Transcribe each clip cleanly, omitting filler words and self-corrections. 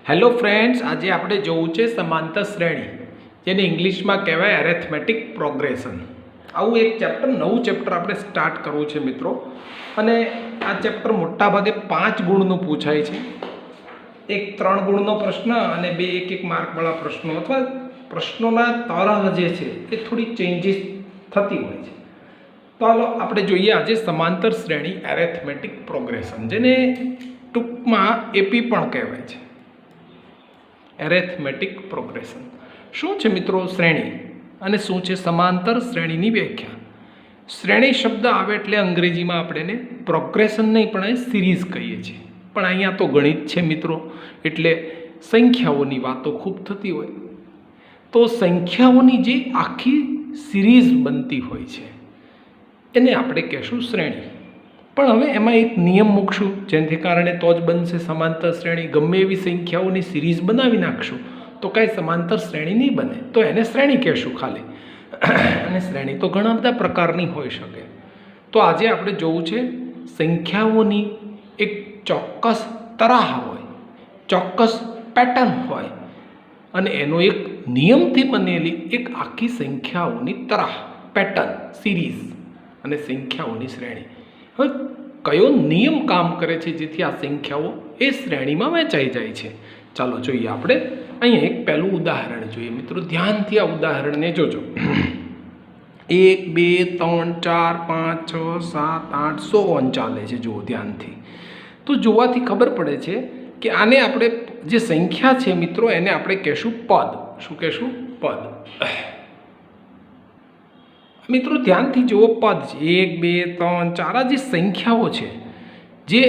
Hello friends, આજે આપણે જોવું છે સમાંતર શ્રેણી, જેને ઇંગ્લિશમાં કહેવાય એરેથમેટિક પ્રોગ્રેશન. આવું એક નવું ચેપ્ટર આપણે સ્ટાર્ટ કરવું છે મિત્રો. અને આ ચેપ્ટર મોટાભાગે 5 ગુણનું પૂછાય છે. એક 3 ગુણનો પ્રશ્ન અને 2 1 માર્કવાળા પ્રશ્નો, અથવા પ્રશ્નોના તરહ જે છે એ થોડી ચેન્જીસ થતી હોય છે. તો ચાલો આપણે જોઈએ આજે સમાંતર શ્રેણી એરેથમેટિક પ્રોગ્રેશન, જેને ટૂંકમાં એપી પણ કહેવાય છે. એરેથમેટિક પ્રોગ્રેશન શું છે મિત્રો? શ્રેણી. અને શું છે સમાંતર શ્રેણીની વ્યાખ્યા? શ્રેણી શબ્દ આવે એટલે અંગ્રેજીમાં આપણે એને પ્રોગ્રેશન નહીં પણ સિરીઝ કહીએ છીએ. પણ અહીંયા તો ગણિત છે મિત્રો, એટલે સંખ્યાઓની વાતો ખૂબ થતી હોય. તો સંખ્યાઓની જે આખી સિરીઝ બનતી હોય છે એને આપણે કહેશું શ્રેણી. પણ હવે એમાં એક નિયમ મૂકશું, જેને કારણે તો જ બનશે સમાંતર શ્રેણી. ગમે એવી સંખ્યાઓની સિરીઝ બનાવી નાખશું તો કાંઈ સમાંતર શ્રેણી નહીં બને, તો એને શ્રેણી કહેશું ખાલી. અને શ્રેણી તો ઘણા બધા પ્રકારની હોઈ શકે. તો આજે આપણે જોવું છે સંખ્યાઓની એક ચોક્કસ તરાહ હોય, ચોક્કસ પેટર્ન હોય, અને એનો એક નિયમથી બનેલી એક આખી સંખ્યાઓની તરાહ, પેટર્ન, સિરીઝ અને સંખ્યાઓની શ્રેણી. હવે કયો નિયમ કામ કરે છે જેથી આ સંખ્યાઓ એ શ્રેણીમાં વહેંચાઈ જાય છે? ચાલો જોઈએ. આપણે અહીંયા એક પહેલું ઉદાહરણ જોઈએ મિત્રો. ધ્યાનથી આ ઉદાહરણને જોજો. 1 2 3 4 5 6 7 8 સો ઓન ચાલે છે. જુઓ ધ્યાનથી. તો જોવાથી ખબર પડે છે કે આને આપણે જે સંખ્યા છે મિત્રો એને આપણે કહેશું પદ. શું કહેશું? પદ. મિત્રો ધ્યાનથી જુઓ, પદ છે 1 2 3 4. આ જે સંખ્યાઓ છે, જે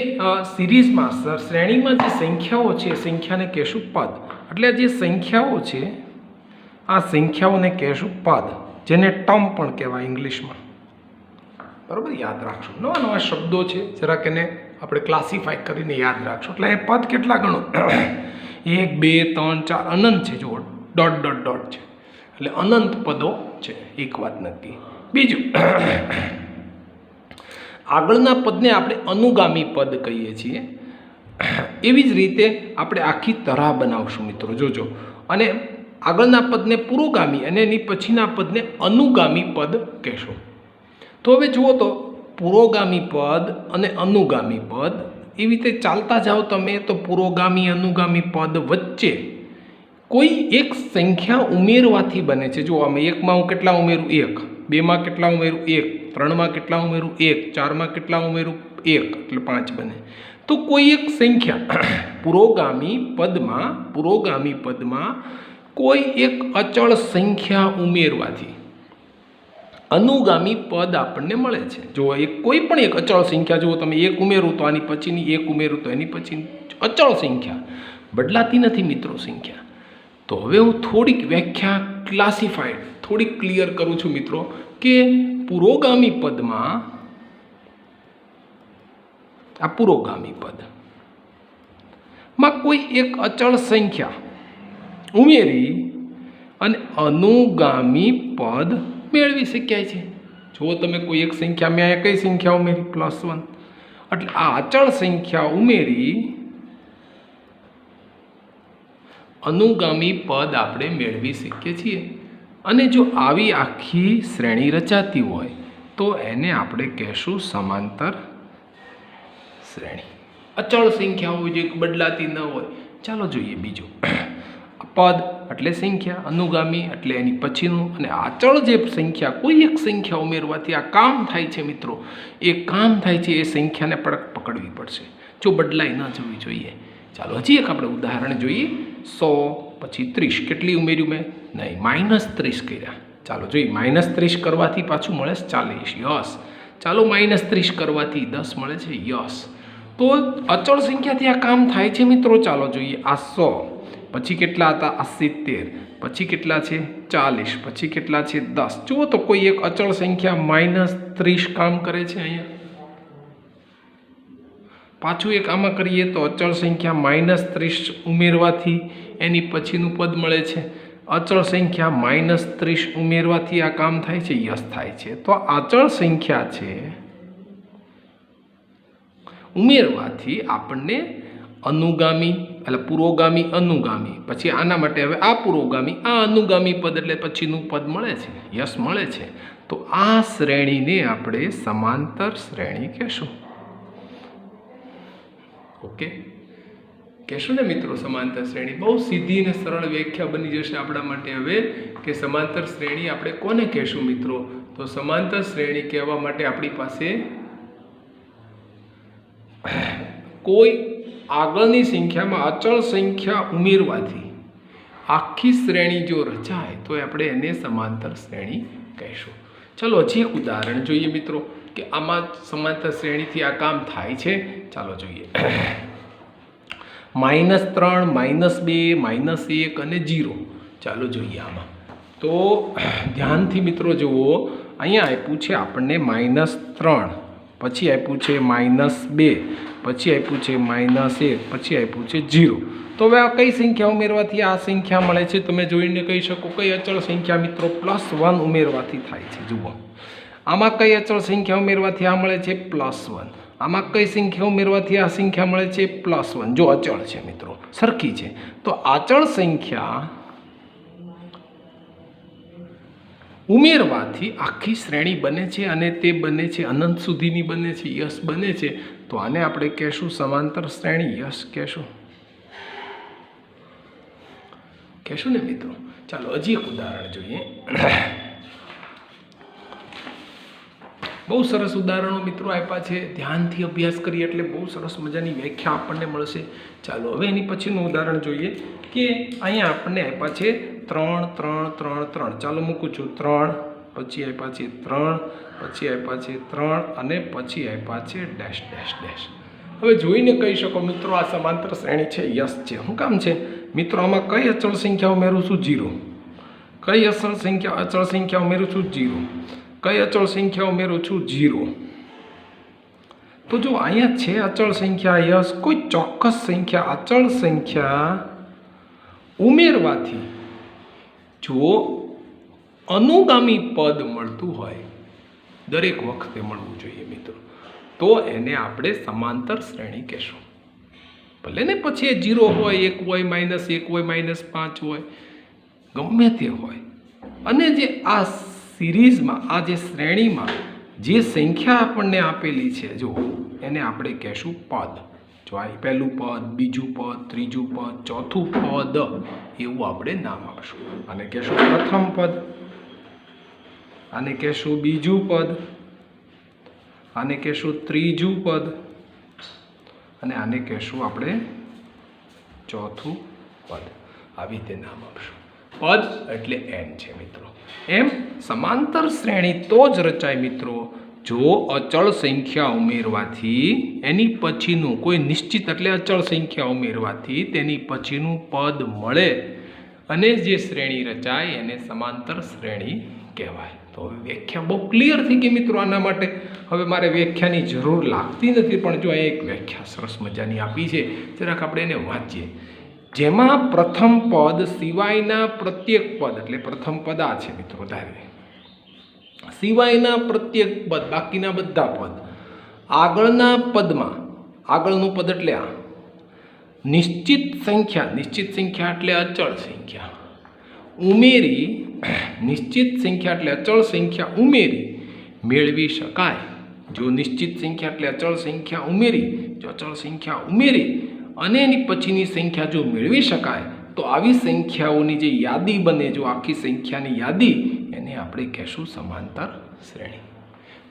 સિરીઝમાં શ્રેણીમાં જે સંખ્યાઓ છે, સંખ્યાને કહેશું પદ. એટલે જે સંખ્યાઓ છે આ સંખ્યાઓને કહેશું પદ, જેને ટર્મ પણ કહેવાય ઇંગ્લિશમાં. બરાબર, યાદ રાખશું. નવા નવા શબ્દો છે, જરાક એને આપણે ક્લાસિફાય કરીને યાદ રાખશું. એટલે એ પદ કેટલા ગણો? 1 2 3 4 અનંત છે. જુઓ, ડોટ ડોટ ડોટ છે, એટલે અનંત પદો છે. એક વાત નક્કી. બીજું, આગળના પદને આપણે અનુગામી પદ કહીએ છીએ. એવી જ રીતે આપણે આખી તરાહ બનાવશું મિત્રો. જોજો. અને આગળના પદને પુરોગામી અને એની પછીના પદને અનુગામી પદ કહેશું. તો હવે જુઓ, તો પુરોગામી પદ અને અનુગામી પદ એવી રીતે ચાલતા જાઓ તમે, તો પુરોગામી અનુગામી પદ વચ્ચે કોઈ એક સંખ્યા ઉમેરવાથી બને છે. જો અમે 1માં હું કેટલા ઉમેરું? 1. 2માં કેટલા ઉમેરું? 1. 3માં કેટલા ઉમેરું? 1. 4માં કેટલા ઉમેરું? 1, એટલે 5 બને. તો કોઈ એક સંખ્યા પુરોગામી પદમાં કોઈ એક અચળ સંખ્યા ઉમેરવાથી અનુગામી પદ આપણને મળે છે. જો કોઈ પણ એક અચળ સંખ્યા, જુઓ તમે 1 ઉમેરું તો આની પછીની, 1 ઉમેરું તો એની પછીની, અચળ સંખ્યા, બદલાતી નથી મિત્રો સંખ્યા. તો હવે હું થોડીક વ્યાખ્યા ક્લાસિફાઈડ, થોડીક ક્લિયર કરું છું મિત્રો, કે પુરોગામી પદમાં, આ પુરોગામી પદમાં કોઈ એક અચળ સંખ્યા ઉમેરી અને અનુગામી પદ મેળવી શક્યા છે. જો તમે કોઈ એક સંખ્યા, મેં કઈ સંખ્યા ઉમેરી? +1. એટલે આ અચળ સંખ્યા ઉમેરી અનુગામી પદ આપણે મેળવી શકીએ છીએ. અને જો આવી આખી શ્રેણી રચાતી હોય તો એને આપણે કહેશું સમાંતર શ્રેણી. અચળ સંખ્યા હોય, જે બદલાતી ન હોય. ચાલો જોઈએ બીજું. પદ એટલે સંખ્યા, અનુગામી એટલે એની પછીનું, અને અચળ જે સંખ્યા, કોઈ એક સંખ્યા ઉમેરવાથી આ કામ થાય છે મિત્રો. એ કામ થાય છે, એ સંખ્યાને પકડવી પડશે, જો બદલાઈ ન જવી જોઈએ. ચાલો હજી એક આપણે ઉદાહરણ જોઈએ. 100 પછી 30. કેટલી ઉમેર્યું મેં? નહીં, -30 કર્યા. ચાલો જોઈએ. -30 કરવાથી પાછું મળે છે 40. યસ. ચાલો -30 કરવાથી 10 મળે છે. યસ. તો અચળ સંખ્યાથી આ કામ થાય છે મિત્રો. ચાલો જોઈએ. આ 100 પછી કેટલા હતા? આ 70. પછી કેટલા છે? 40. પછી કેટલા છે? 10. જુઓ તો કોઈ એક અચળ સંખ્યા -30 કામ કરે છે અહીંયા. પાછું એક આમાં કરીએ તો અચળ સંખ્યા -30 ઉમેરવાથી એની પછીનું પદ મળે છે. અચળ સંખ્યા -30 ઉમેરવાથી આ કામ થાય છે. યસ, થાય છે. તો અચળ સંખ્યા છે ઉમેરવાથી આપણને અનુગામી એટલે પુરોગામી અનુગામી, પછી આના માટે હવે આ પુરોગામી આ અનુગામી પદ એટલે પછીનું પદ મળે છે, યશ મળે છે. તો આ શ્રેણીને આપણે સમાંતર શ્રેણી કહેશું. ઓકે, કહેશું ને મિત્રો સમાંતર શ્રેણી. બહુ સીધી અને સરળ વ્યાખ્યા બની જશે આપણા માટે હવે કે સમાંતર શ્રેણી આપણે કોને કહેશું મિત્રો. તો સમાંતર શ્રેણી કહેવા માટે આપણી પાસે કોઈ આગળની સંખ્યામાં અચળ સંખ્યા ઉમેરવાથી આખી શ્રેણી જો રચાય તો આપણે એને સમાંતર શ્રેણી કહીશું. ચાલો હજી એક ઉદાહરણ જોઈએ મિત્રો કે આમાં સમાંતર શ્રેણીથી આ કામ થાય છે. ચાલો જોઈએ. -3, -2, -1 અને 0. ચાલો જોઈએ આમાં. તો ધ્યાનથી મિત્રો જુઓ, અહીંયા આપ્યું છે આપણને -3, પછી આપ્યું છે -2, પછી આપ્યું છે -1, પછી આપ્યું છે 0. તો હવે આ કઈ સંખ્યા ઉમેરવાથી આ સંખ્યા મળે છે તમે જોઈને કહી શકો. કઈ અચળ સંખ્યા મિત્રો +1 ઉમેરવાથી થાય છે. જુઓ આમાં કઈ અચળ સંખ્યા ઉમેરવાથી આ મળે છે +1. આમાં કઈ સંખ્યા ઉમેરવાથી આ સંખ્યા મળે છે +1. જો અચળ છે મિત્રો, સરખી છે. તો અચળ સંખ્યા ઉમેરવાથી આખી શ્રેણી બને છે અને તે બને છે અનંત સુધીની બને છે, યશ બને છે. તો આને આપણે કહેશું સમાંતર શ્રેણી, યશ કહેશું ને મિત્રો. ચાલો હજી એક ઉદાહરણ જોઈએ. બહુ સરસ ઉદાહરણો મિત્રો આપ્યા છે. ધ્યાનથી અભ્યાસ કરીએ એટલે બહુ સરસ મજાની વ્યાખ્યા આપણને મળશે. ચાલો હવે એની પછીનું ઉદાહરણ જોઈએ કે અહીંયા આપણને આપ્યા છે 3, 3, 3, 3. ચાલો મૂકું છું 3, પછી આપ્યા છે 3, પછી આપ્યા છે 3 અને પછી આપ્યા છે ડેશ ડેશ ડેશ. હવે જોઈને કહી શકો મિત્રો આ સમાંતર શ્રેણી છે, યસ છે. શું કામ છે મિત્રો? આમાં કઈ અચળ સંખ્યા ઉમેરું છું? 0. કઈ અચળ સંખ્યા ઉમેરું છું? 0. કઈ અચળ સંખ્યા ઉમેરું છું? 0. તો જો અહીંયા છે અચળ સંખ્યા, યસ. કોઈ ચોક્કસ સંખ્યા અચળ સંખ્યા ઉમેરવાથી જો અનુગામી પદ મળતું હોય, દરેક વખતે મળવું જોઈએ મિત્રો, તો એને આપણે સમાંતર શ્રેણી કહેશું. ભલે ને પછી 0 હોય, 1 હોય, -1 હોય, -5 હોય, ગમે તે હોય. અને જે આ સિરીઝમાં આ જે શ્રેણીમાં જે સંખ્યા આપણને આપેલી છે જો એને આપણે કહેશું પદ. જો આ પહેલું પદ, બીજું પદ, ત્રીજું પદ, ચોથું પદ એવું આપણે નામ આપશું. આને કહેશું પ્રથમ પદ, આને કહેશું બીજું પદ, આને કહેશું ત્રીજું પદ અને આને કહેશું આપણે ચોથું પદ. આવી રીતે નામ આપશું. પદ એટલે n છે મિત્રો. એમ સમાંતર શ્રેણી તો જ રચાય મિત્રો જો અચળ સંખ્યા ઉમેરવાથી એની પછીનું કોઈ નિશ્ચિત એટલે અચળ સંખ્યા ઉમેરવાથી તેની પછીનું પદ મળે અને જે શ્રેણી રચાય એને સમાંતર શ્રેણી કહેવાય. તો હવે વ્યાખ્યા બહુ ક્લિયર થઈ ગઈ મિત્રો. આના માટે હવે મારે વ્યાખ્યાની જરૂર લાગતી નથી, પણ જો એક વ્યાખ્યા સરસ મજાની આપી છે, જરાક આપણે એને વાંચીએ. જેમાં પ્રથમ પદ સિવાયના પ્રત્યેક પદ, એટલે પ્રથમ પદ આ છે મિત્રો, ધારે સિવાયના પ્રત્યેક પદ, બાકીના બધા પદ આગળના પદમાં, આગળનું પદ એટલે આ નિશ્ચિત સંખ્યા એટલે અચળ સંખ્યા ઉમેરી, નિશ્ચિત સંખ્યા એટલે અચળ સંખ્યા ઉમેરી મેળવી શકાય. જો નિશ્ચિત સંખ્યા એટલે અચળ સંખ્યા ઉમેરી, જો અચળ સંખ્યા ઉમેરી અને એની પછીની સંખ્યા જો મેળવી શકાય તો આવી સંખ્યાઓની જે યાદી બને, જો આખી સંખ્યાની યાદી, એને આપણે કહેશું સમાંતર શ્રેણી.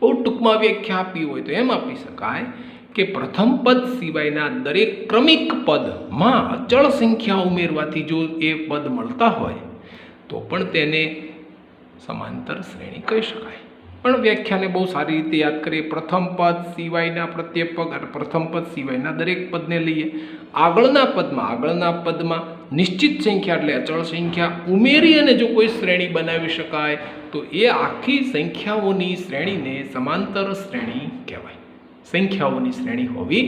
બહુ ટૂંકમાં વ્યાખ્યા આપી હોય તો એમ આપી શકાય કે પ્રથમ પદ સિવાયના દરેક ક્રમિક પદમાં અચળ સંખ્યા ઉમેરવાથી જો એ પદ મળતા હોય તો પણ તેને સમાંતર શ્રેણી કહી શકાય. પણ વ્યાખ્યાને બહુ સારી રીતે યાદ કરીએ. પ્રથમ પદ સિવાયના પ્રત્યેક પદ અને પ્રથમ પદ સિવાયના દરેક પદને લઈએ. આગળના પદમાં નિશ્ચિત સંખ્યા એટલે અચળ સંખ્યા ઉમેરી અને જો કોઈ શ્રેણી બનાવી શકાય તો એ આખી સંખ્યાઓની શ્રેણીને સમાંતર શ્રેણી કહેવાય. સંખ્યાઓની શ્રેણી હોવી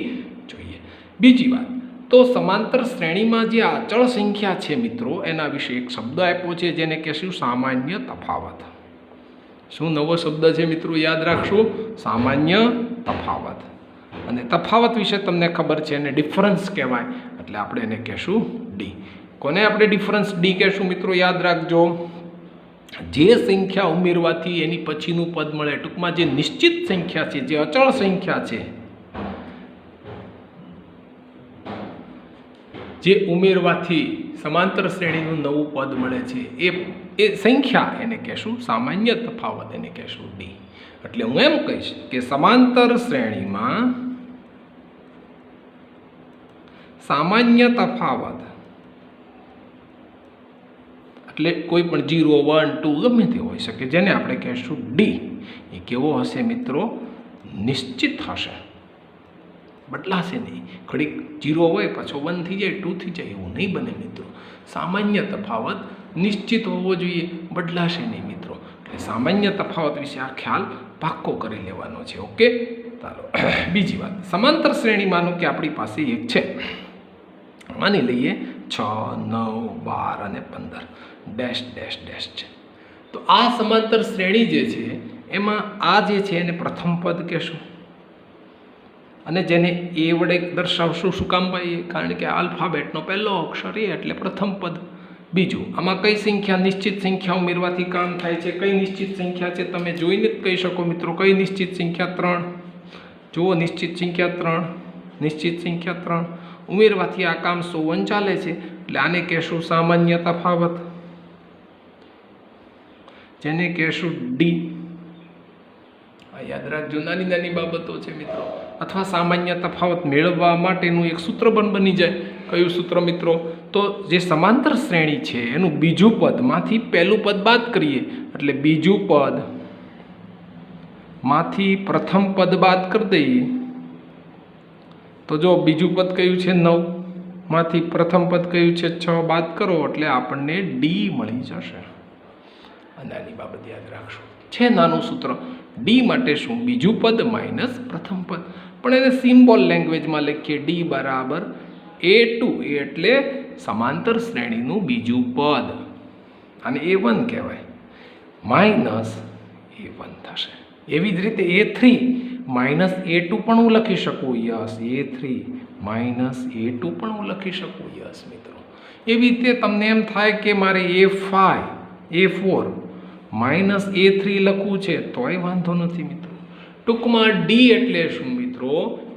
જોઈએ. બીજી વાત, તો સમાંતર શ્રેણીમાં જે અચળ સંખ્યા છે મિત્રો, એના વિશે એક શબ્દ આપ્યો છે જેને કહેશું સામાન્ય તફાવત. શું નવો શબ્દ છે મિત્રો? યાદ રાખશું, સામાન્ય તફાવત. અને તફાવત વિશે તમને ખબર છે, એને ડિફરન્સ કહેવાય. એટલે આપણે એને કહેશું ડી. કોને આપણે ડિફરન્સ ડી કહેશું મિત્રો? યાદ રાખજો, જે સંખ્યા ઉમેરવાથી એની પછીનું પદ મળે, ટૂંકમાં જે નિશ્ચિત સંખ્યા છે, જે અચળ સંખ્યા છે, જે ઉમેરવાથી સમાંતર શ્રેણીનું નવું પદ મળે છે, એ સંખ્યા એને કહેશું સામાન્ય તફાવત, એને કહેશું ડી. એટલે હું એમ કહીશ કે સમાંતર શ્રેણીમાં સામાન્ય તફાવત એટલે કોઈ પણ 0, 1, 2 ગમે તે હોઈ શકે, જેને આપણે કહેશું ડી. એ કેવો હશે મિત્રો? નિશ્ચિત હશે, બદલાશે નહીં. ઘડીક 0 હોય પાછો 1 થઈ જાય, 2 થઈ જાય, એવું નહીં બને મિત્રો. સામાન્ય તફાવત નિશ્ચિત હોવો જોઈએ, બદલાશે નહીં મિત્રો. એટલે સામાન્ય તફાવત વિશે આ ખ્યાલ પાક્કો કરી લેવાનો છે. ઓકે, ચાલો બીજી વાત. સમાંતર શ્રેણી માનો કે આપણી પાસે એક છે, માની લઈએ 6, 9, 12 અને 15 ડેશ ડેશ ડેશ છે. તો આ સમાંતર શ્રેણી જે છે એમાં આ જે છે એને પ્રથમ પદ કહેશું, અને જેને એ વડે દર્શાવશું. શું કામ ભાઈ? કારણ કે આલ્ફાબેટનો પહેલો અક્ષર એ એટલે પ્રથમ પદ. બીજું, આમાં કઈ સંખ્યા નિશ્ચિત સંખ્યા ઉમેરવાથી કામ થાય છે? કઈ નિશ્ચિત સંખ્યા છે? તમે જોઈને જ કહી શકો મિત્રો. કઈ નિશ્ચિત સંખ્યા? 3. જુઓ, નિશ્ચિત સંખ્યા 3, નિશ્ચિત સંખ્યા 3 ઉમેરવાથી આ કામ 100 ચાલે છે. એટલે આને કહેશું સામાન્ય તફાવત, જેને કહેશું ડી. આ યાદ રાખજો, નાની નાની બાબતો છે મિત્રો. અથવા સામાન્ય તફાવત મેળવવા માટેનું એક સૂત્ર પણ બની જાય. કયું સૂત્ર મિત્રો? તો જે સમાંતર શ્રેણી છે એનું બીજું પદમાંથી પહેલું પદ બાદ કરીએ, એટલે બીજું પદ માંથી પ્રથમ પદ બાદ કરી દઈએ. તો જો બીજું પદ કયું છે? 9 માંથી પ્રથમ પદ કયું છે? 6 બાદ કરો એટલે આપણને ડી મળી જશે. નાની બાબત યાદ રાખશો, છે નાનું સૂત્ર. ડી માટે શું? બીજું પદ માઇનસ પ્રથમ પદ. પણ એને સિમ્બોલ લેંગ્વેજમાં લખીએ. ડી બરાબર A2, એટલે સમાંતર શ્રેણીનું બીજું પદ, અને A1 કહેવાય, માઇનસ A1 થશે. એવી જ રીતે A3 માઇનસ A2 પણ હું લખી શકું. યસ, A3 માઇનસ A2 પણ હું લખી શકું. યસ મિત્રો. એવી રીતે તમને એમ થાય કે મારે A5, A4 માઇનસ A3 લખવું છે, તોય વાંધો નથી મિત્રો. ટૂંકમાં ડી એટલે શું મિત્રો?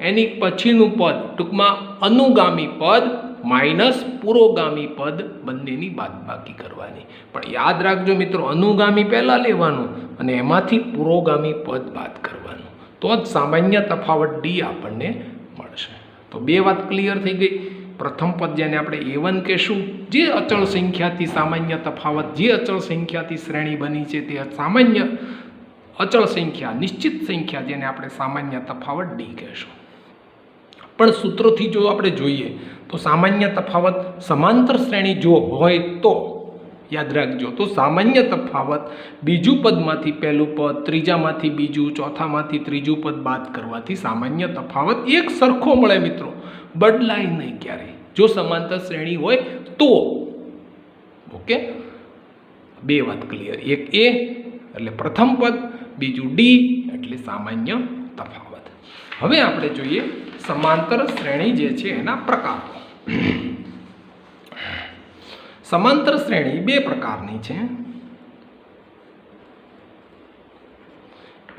એની પછીનું પદ, ટૂંકમાં અનુગામી પદ માઇનસ પુરોગામી પદ, બંનેની બાદબાકી કરવાની. પણ યાદ રાખજો મિત્રો, અનુગામી પહેલાં લેવાનું અને એમાંથી પુરોગામી પદ બાદ કરવાનું, તો જ સામાન્ય તફાવત ડી આપણને મળશે. તો બે વાત ક્લિયર થઈ ગઈ. પ્રથમ પદ જેને આપણે A1 કહેશું, જે અચળ સંખ્યાથી સામાન્ય તફાવત, જે અચળ સંખ્યાથી શ્રેણી બની છે તે સામાન્ય અચળ સંખ્યા, નિશ્ચિત સંખ્યા, જેને આપણે સામાન્ય તફાવત ડી કહેશું. પણ સૂત્રોથી જો આપણે જોઈએ તો સામાન્ય તફાવત સમાંતર શ્રેણી જો હોય તો યાદ રાખજો, તો સામાન્ય તફાવત બીજું પદમાંથી પહેલું પદ, ત્રીજામાંથી બીજું, ચોથામાંથી ત્રીજું પદ બાદ કરવાથી સામાન્ય તફાવત એક સરખો મળે મિત્રો, બદલાય નહીં ક્યારેય, જો સમાંતર શ્રેણી હોય તો. ઓકે, બે વાત ક્લિયર. એક એ એટલે પ્રથમ પદ, બીજું ડી એટલે સામાન્ય તફાવત. હવે આપણે જોઈએ સમાંતર શ્રેણી જે છે એના પ્રકારો. સમાંતર શ્રેણી બે પ્રકારની છે.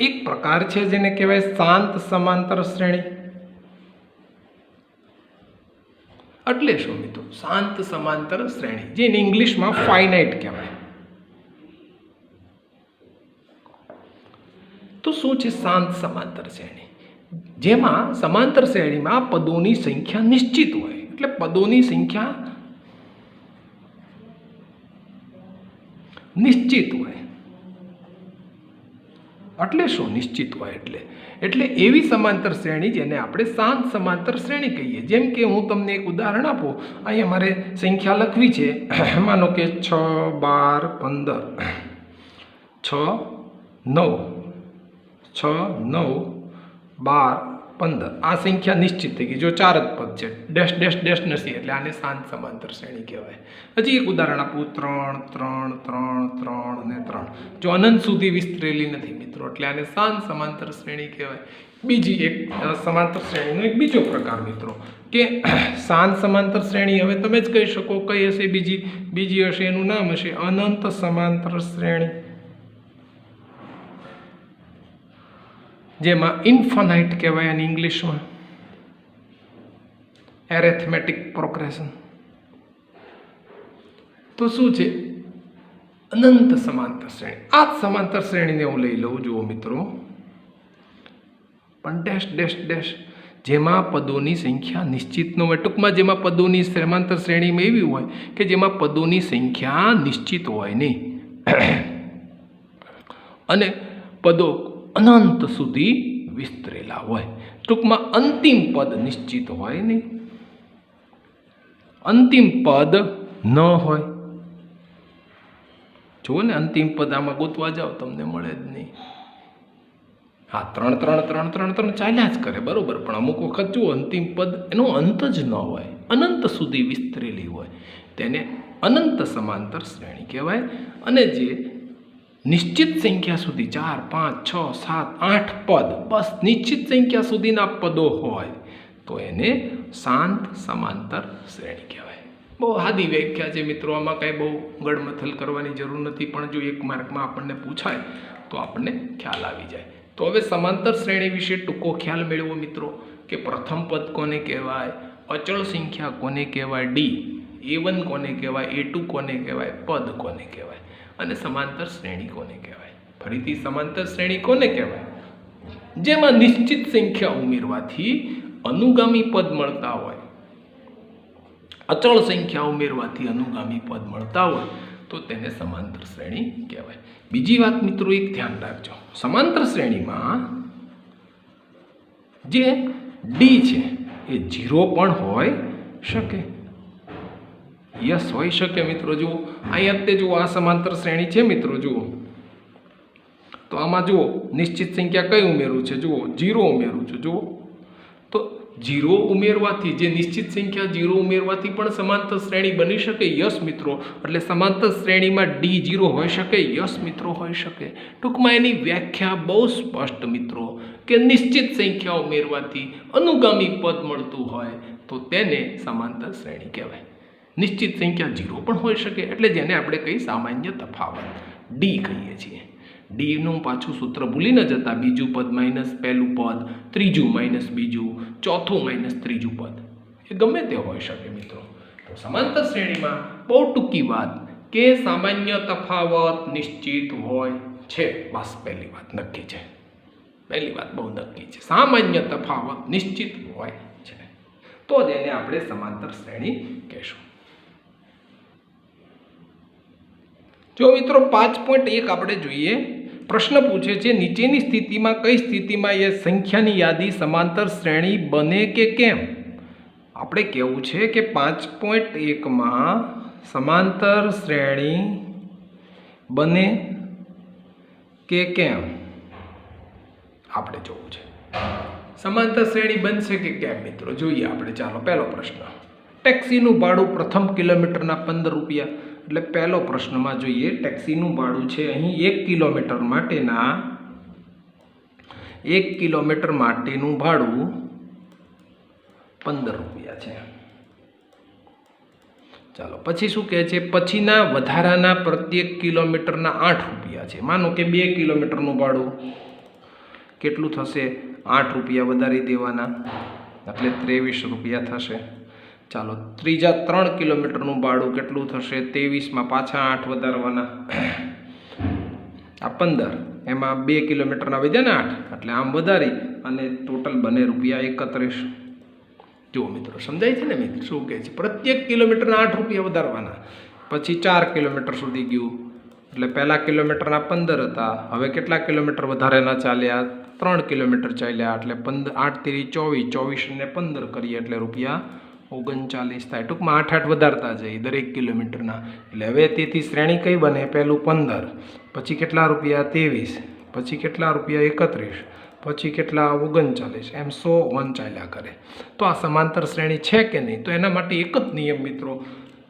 એક પ્રકાર છે જેને કહેવાય શાંત સમાંતર શ્રેણી. એટલે શું મિત્રો? શાંત સમાંતર શ્રેણી, જેને ઇંગ્લિશમાં ફાઇનાઇટ કહેવાય. તો શું છે શાંત સમાંતર શ્રેણી? જેમાં સમાંતર શ્રેણીમાં પદોની સંખ્યા નિશ્ચિત હોય. એટલે પદોની સંખ્યા નિશ્ચિત હોય. એટલે શું નિશ્ચિત હોય? એટલે એવી સમાંતર શ્રેણી જેને આપણે શાંત સમાંતર શ્રેણી કહીએ. જેમ કે હું તમને એક ઉદાહરણ આપું. અહીંયા મારે સંખ્યા લખવી છે, માનો કે 6, 12, 15, 6, 9, 12, 15 આ સંખ્યા નિશ્ચિત થઈ ગઈ. જો 4 જ પદ છે, ડેશ ડેશ ડેશ નથી, એટલે આને શાંત સમાંતર શ્રેણી કહેવાય. હજી એક ઉદાહરણ આપું, 3, 3, 3, 3 અને 3. જો અનંત સુધી વિસ્તરેલી નથી મિત્રો, એટલે આને શાંત સમાંતર શ્રેણી કહેવાય. બીજી એક સમાંતર શ્રેણીનો એક બીજો પ્રકાર મિત્રો, કે શાંત સમાંતર શ્રેણી, હવે તમે જ કહી શકો કઈ હશે, બીજી હશે, એનું નામ હશે અનંત સમાંતર શ્રેણી, જેમાં ઇન્ફાનાઇટ કહેવાય અને ઇંગ્લિશમાં એરેથમેટિક પ્રોગ્રેશન. તો શું છે? અનંત સમાંતર શ્રેણી. આ જ સમાંતર શ્રેણીને હું લઈ લઉં, જુઓ મિત્રો, પણ ડેશ ડેશ ડેશ, જેમાં પદોની સંખ્યા નિશ્ચિત ન હોય. ટૂંકમાં જેમાં પદોની સમાંતર શ્રેણીમાં એવી હોય કે જેમાં પદોની સંખ્યા નિશ્ચિત હોય નહીં અને પદો અનંત સુધી વિસ્તરેલા હોય. ટૂંકમાં અંતિમ પદ નિશ્ચિત હોય નહીં, અંતિમ પદ ન હોય. જુઓ ને, અંતિમ પદ આમાં ગોતવા જાઓ તમને મળે જ નહીં. હા, 3 3 3 3 3 ચાલ્યા જ કરે, બરોબર, પણ અમુક વખત જુઓ અંતિમ પદ એનો અંત જ ન હોય, અનંત સુધી વિસ્તરેલી હોય, તેને અનંત સમાંતર શ્રેણી કહેવાય. અને જે નિશ્ચિત સંખ્યા સુધી 4 5 6 7 8 પદ, બસ નિશ્ચિત સંખ્યા સુધીના પદો હોય તો એને શાંત સમાંતર શ્રેણી કહેવાય. બહુ સાદી વ્યાખ્યા છે મિત્રો, આમાં કાંઈ બહુ ગડમથલ કરવાની જરૂર નથી, પણ જો એક માર્કમાં આપણને પૂછાય તો આપણને ખ્યાલ આવી જાય. તો હવે સમાંતર શ્રેણી વિશે ટૂંકો ખ્યાલ મેળવો મિત્રો, કે પ્રથમ પદ કોને કહેવાય, અચળ સંખ્યા કોને કહેવાય, A1 કોને કહેવાય, A2 કોને કહેવાય, પદ કોને કહેવાય, અને સમાંતર શ્રેણી કોને કહેવાય. ફરીથી સમાંતર શ્રેણી કોને કહેવાય? જેમાં નિશ્ચિત સંખ્યા ઉમેરવાથી અનુગામી પદ મળતા હોય, અચળ સંખ્યા ઉમેરવાથી અનુગામી પદ મળતા હોય તો તેને સમાંતર શ્રેણી કહેવાય. બીજી વાત મિત્રો એક ધ્યાન રાખજો, સમાંતર શ્રેણીમાં જે ડી છે એ 0 પણ હોઈ શકે. યસ, હોઈ શકે મિત્રો. જુઓ અહીંયા તે જુઓ, આ સમાંતર શ્રેણી છે મિત્રો, જુઓ તો આમાં જુઓ નિશ્ચિત સંખ્યા કઈ ઉમેરું છે, જુઓ 0 ઉમેરું છું. જુઓ તો 0 ઉમેરવાથી, જે નિશ્ચિત સંખ્યા 0 ઉમેરવાથી પણ સમાંતર શ્રેણી બની શકે. યસ મિત્રો, એટલે સમાંતર શ્રેણીમાં ડી 0 હોઈ શકે. યસ મિત્રો, હોઈ શકે. ટૂંકમાં એની વ્યાખ્યા બહુ સ્પષ્ટ મિત્રો, કે નિશ્ચિત સંખ્યા ઉમેરવાથી અનુગામી પદ મળતું હોય તો તેને સમાંતર શ્રેણી કહેવાય. નિશ્ચિત સંખ્યા 0 પણ હોઈ શકે, એટલે જેને આપણે કઈ સામાન્ય તફાવત ડી કહીએ છીએ. ડીનું પાછું સૂત્ર ભૂલી ન જતા, બીજું પદ માઇનસ પહેલું પદ, ત્રીજું માઇનસ બીજું, ચોથું માઇનસ ત્રીજું પદ, એ ગમે તે હોઈ શકે મિત્રો. તો સમાંતર શ્રેણીમાં બહુ ટૂંકી વાત, કે સામાન્ય તફાવત નિશ્ચિત હોય છે. બસ પહેલી વાત નક્કી છે, પહેલી વાત બહુ નક્કી છે, સામાન્ય તફાવત નિશ્ચિત હોય છે, તો જ એને આપણે સમાંતર શ્રેણી કહેશું. જો મિત્રો 5.1 આપણે જોઈએ, પ્રશ્ન પૂછે છે, નીચેની સ્થિતિમાં કઈ સ્થિતિમાં એ સંખ્યાની યાદી સમાંતર શ્રેણી બને કે કેમ? આપણે કહેવું છે કે 5.1માં સમાંતર શ્રેણી બને કે કેમ આપણે જોવું છે. સમાંતર શ્રેણી બનશે કે કેમ મિત્રો, જોઈએ આપણે. ચાલો, પહેલો પ્રશ્ન, ટેક્સીનું ભાડું પ્રથમ કિલોમીટરના 15 રૂપિયા. એટલે પહેલો પ્રશ્નમાં જોઈએ, ટેક્સીનું ભાડું છે અહીં 1 કિલોમીટર માટેના 1 કિલોમીટર માટેનું ભાડું 15 રૂપિયા છે. ચાલો, પછી શું કહે છે, પછીના વધારાના પ્રત્યેક કિલોમીટરના 8 રૂપિયા છે. માનો કે 2 કિલોમીટરનું ભાડું કેટલું થશે, 8 રૂપિયા વધારી દેવાના, એટલે 23 રૂપિયા થશે. ચાલો, ત્રીજા 3 કિલોમીટરનું ભાડું કેટલું થશે, 23માં પાછા 8 વધારવાના, આ 15, એમાં 2 કિલોમીટરના વધ્યા ને 8, એટલે આમ વધારી અને ટોટલ બને રૂપિયા 31. જુઓ મિત્રો, સમજાય છે ને મિત્રો? શું કહે છે, પ્રત્યેક કિલોમીટરના 8 રૂપિયા વધારવાના. પછી 4 કિલોમીટર સુધી ગયું, એટલે પહેલા કિલોમીટરના 15 હતા, હવે કેટલા કિલોમીટર વધારેના ચાલ્યા, 3 કિલોમીટર ચાલ્યા, એટલે 15 8 × 24, 24 ને 15 કરીએ એટલે રૂપિયા 39 થાય. ટૂંકમાં 8 8 વધારતા જઈએ દરેક કિલોમીટરના. એટલે હવે તેથી શ્રેણી કઈ બને, પહેલું 15, પછી કેટલા રૂપિયા 23, પછી કેટલા રૂપિયા 31, પછી કેટલા 39, એમ 101 ચાલ્યા કરે. તો આ સમાંતર શ્રેણી છે કે નહીં? તો એના માટે એક જ નિયમ મિત્રો,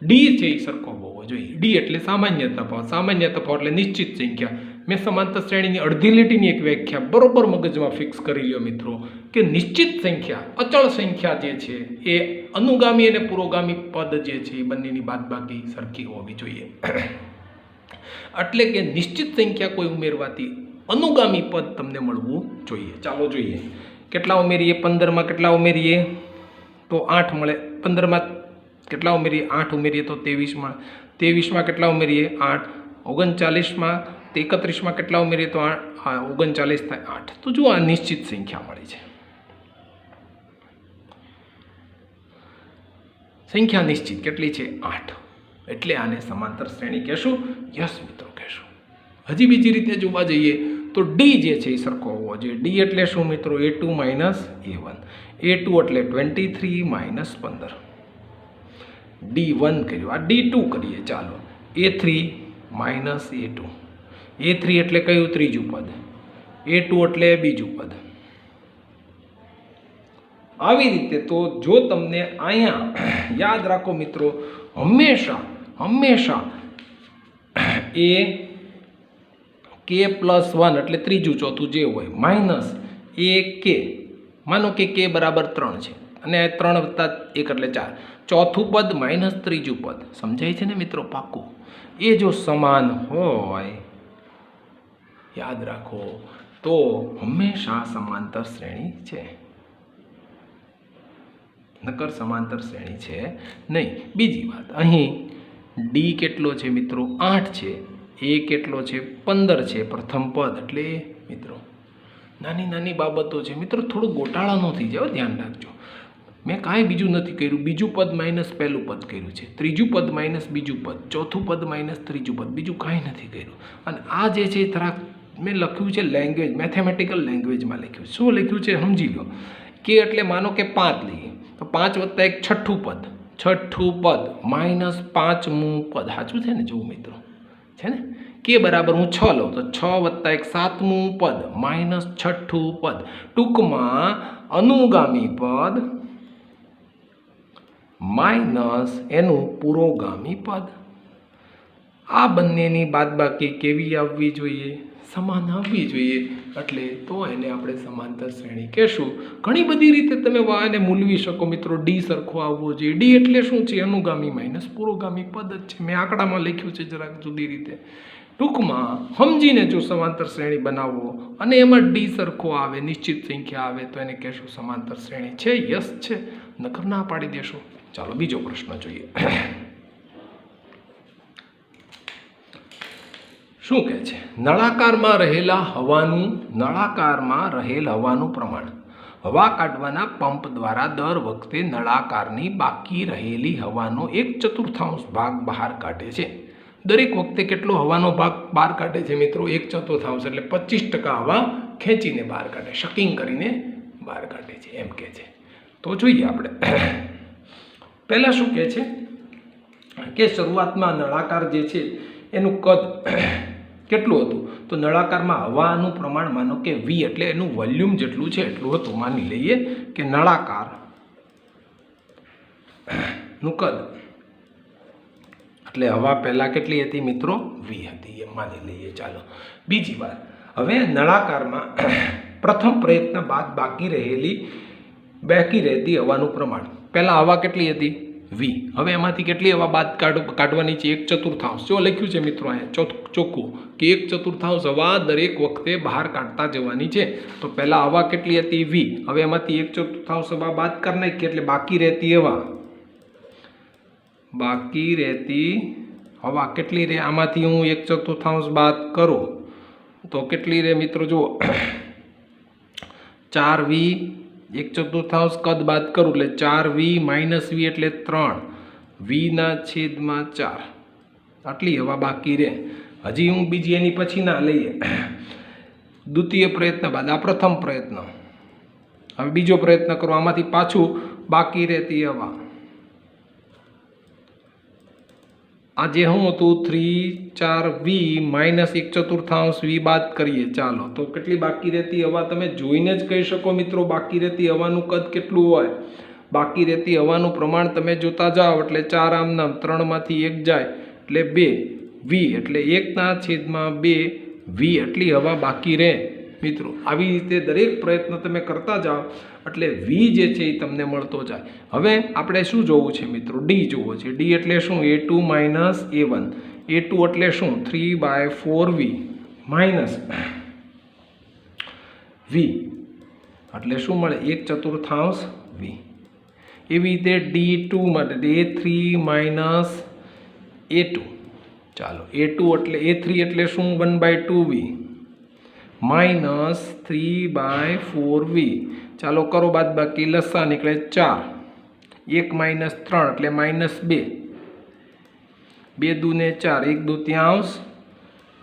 ડી છે એ સરખો હોવો જોઈએ. ડી એટલે સામાન્ય તફાવત, સામાન્ય તફાવત એટલે નિશ્ચિત સંખ્યા. મેં સમાંતર શ્રેણીની અડધી લીટીની એક વ્યાખ્યા બરોબર મગજમાં ફિક્સ કરી લ્યો મિત્રો કે નિશ્ચિત સંખ્યા અચળ સંખ્યા જે છે એ અનુગામી અને પુરોગામી પદ જે છે એ બંનેની બાદબાકી સરખી હોવી જોઈએ. એટલે કે નિશ્ચિત સંખ્યા કોઈ ઉમેરવાથી અનુગામી પદ તમને મળવું જોઈએ. ચાલો જોઈએ કેટલા ઉમેરીએ. 15માં કેટલા ઉમેરીએ તો 8 મળે. 15માં કેટલા ઉમેરીએ 8 ઉમેરીએ તો 23 મળે. 23માં કેટલા ઉમેરીએ 8. 39માં 31માં કેટલા ઉમેરીએ તો 39 થાય 8. તો જુઓ આ નિશ્ચિત સંખ્યા મળી છે. સંખ્યા નિશ્ચિત કેટલી છે 8. એટલે આને સમાંતર શ્રેણી કહેશું. યસ મિત્રો કહેશું. હજી બીજી રીતે જોવા જઈએ તો ડી જે છે એ સરખો હોવો જોઈએ. ડી એટલે શું મિત્રો a2 માઇનસ a1. a2 એટલે 23 માઇનસ 15. D1 કર્યું. આ D2 કરીએ. ચાલો a3 માઇનસ a2. a3 એટલે કયું ત્રીજું પદ. a2 એટલે બીજું પદ. આવી રીતે તો જો તમને અહીંયા યાદ રાખો મિત્રો હંમેશા એ k પ્લસ 1 એટલે ત્રીજું ચોથું જે હોય માઇનસ એ કે માનો કે k બરાબર 3 છે અને 3 વત્તા 1 એટલે 4. ચોથું પદ માઇનસ ત્રીજું પદ. સમજાય છે ને મિત્રો પાક્કું. એ જો સમાન હોય યાદ રાખો તો હંમેશા સમાંતર શ્રેણી છે. નકર સમાંતર શ્રેણી છે નહીં. બીજી વાત અહીં ડી કેટલો છે મિત્રો 8 છે. એ કેટલો છે 15 છે પ્રથમ પદ. એટલે મિત્રો નાની બાબતો છે મિત્રો. થોડું ગોટાળા ન થઈ જાય. ધ્યાન રાખજો. મેં કાંઈ બીજું નથી કર્યું. બીજું પદ માઇનસ પહેલું પદ કર્યું છે. ત્રીજું પદ માઇનસ બીજું પદ. ચોથું પદ માઇનસ ત્રીજું પદ. બીજું કાંઈ નથી કર્યું. અને આ જે છે થોડાક મેં લખ્યું છે લેંગ્વેજ મેથેમેટિકલ લેંગ્વેજમાં લખ્યું. શું લખ્યું છે સમજી લો. કે એટલે માનો કે 5 લઈએ તો 5 વત્તા 1 છઠ્ઠું પદ માઇનસ 5મું પદ. સાચું છે ને જોવું મિત્રો છે ને. કે બરાબર હું 6 લઉં તો 6 વત્તા 1 7મું પદ માઇનસ છઠ્ઠું પદ. ટૂંકમાં અનુગામી પદ માઇનસ એનું પુરોગામી પદ. આ બંનેની બાદબાકી કેવી આવવી જોઈએ? સમાન આવવી જોઈએ. એટલે તો એને આપણે સમાંતર શ્રેણી કહેશું. ઘણી બધી રીતે તમે એને મૂલવી શકો મિત્રો. ડી સરખો આવવો જોઈએ. ડી એટલે શું છે? અનુગામી માઇનસ પુરોગામી પદ જ છે. મેં આંકડામાં લખ્યું છે જરાક જુદી રીતે. ટૂંકમાં સમજીને જો સમાંતર શ્રેણી બનાવવો અને એમાં ડી સરખો આવે નિશ્ચિત સંખ્યા આવે તો એને કહેશું સમાંતર શ્રેણી છે. યસ છે. નકર ના પાડી દેશો. ચાલો બીજો પ્રશ્ન જોઈએ. શું કહે છે? નળાકારમાં રહેલ હવાનું પ્રમાણ હવા કાઢવાના પંપ દ્વારા દર વખતે નળાકારની બાકી રહેલી હવાનો 1/4 ભાગ બહાર કાઢે છે. દરેક વખતે કેટલો હવાનો ભાગ બહાર કાઢે છે મિત્રો? 1/4 એટલે 25% હવા ખેંચીને બહાર કાઢે, શકિંગ કરીને બહાર કાઢે છે એમ કહે છે. તો જોઈએ આપણે પહેલાં શું કહે છે કે શરૂઆતમાં નળાકાર જે છે એનું કદ કેટલું હતું? તો નળાકારમાં હવાનું પ્રમાણ માનો કે V એટલે એનું વોલ્યુમ જેટલું છે એટલું હતું. માની લઈએ કે નળાકારનું કદ એટલે હવા પહેલાં કેટલી હતી મિત્રો? V હતી એમ માની લઈએ. ચાલો બીજી વાત. હવે નળાકારમાં પ્રથમ પ્રયત્ન બાદ બાકી રહેતી હવાનું પ્રમાણ. પહેલાં હવા કેટલી હતી? V. હવે એમાંથી કેટલી હવા બાદ કાઢવાની છે? 1/4. જો લખ્યું છે મિત્રો અહીંયા ચોખ્ખું કે 1/4 હવા દરેક વખતે બહાર કાઢતા જવાની છે. તો પહેલાં હવા કેટલી હતી? V. હવે એમાંથી 1/4 હવા બાદ કરી નાખી એટલે બાકી રહેતી હવા કેટલી રહે? આમાંથી હું 1/4 બાદ કરું તો કેટલી રહે મિત્રો? જુઓ 4V 1/4 કદ બાદ કરું એટલે 4V માઇનસ V એટલે 3V/4 આટલી હવા બાકી રહે. હજી હું બીજી એની પછી ના લઈએ. દ્વિતીય પ્રયત્ન બાદ આ પ્રથમ પ્રયત્ન. હવે બીજો પ્રયત્ન કરો. આમાંથી પાછું બાકી રહેતી હવા આજે શું હતું? 3/4V માઇનસ 1/4 V બાદ કરીએ. ચાલો તો કેટલી બાકી રહેતી હવા તમે જોઈને જ કહી શકો મિત્રો બાકી રહેતી હવાનું કદ કેટલું હોય. બાકી રહેતી હવાનું પ્રમાણ તમે જોતા જાઓ એટલે 4 આમ નામ 3માંથી 1 જાય એટલે 2V એટલે 1/2 વી એટલી હવા બાકી રહે મિત્રો. આવી રીતે દરેક પ્રયત્ન તમે કરતા જાઓ એટલે વી જે છે એ તમને મળતો જાય. હવે આપણે શું જોવું છે મિત્રો? ડી જોવો છે. ડી એટલે શું? A2 minus A1. A2 એટલે શું? 3/4V માઇનસ વી એટલે શું મળે? 1/4 વી. એવી રીતે D2 માટે A3 માઇનસ A2. ચાલો A2 એટલે A3 એટલે શું? 1/2V minus 3/4V. ચાલો કરો બાદ બાકી, લસા નીકળે 4. 1 માઇનસ 3 એટલે માઇનસ 2. 2 દૂને 4, 1/2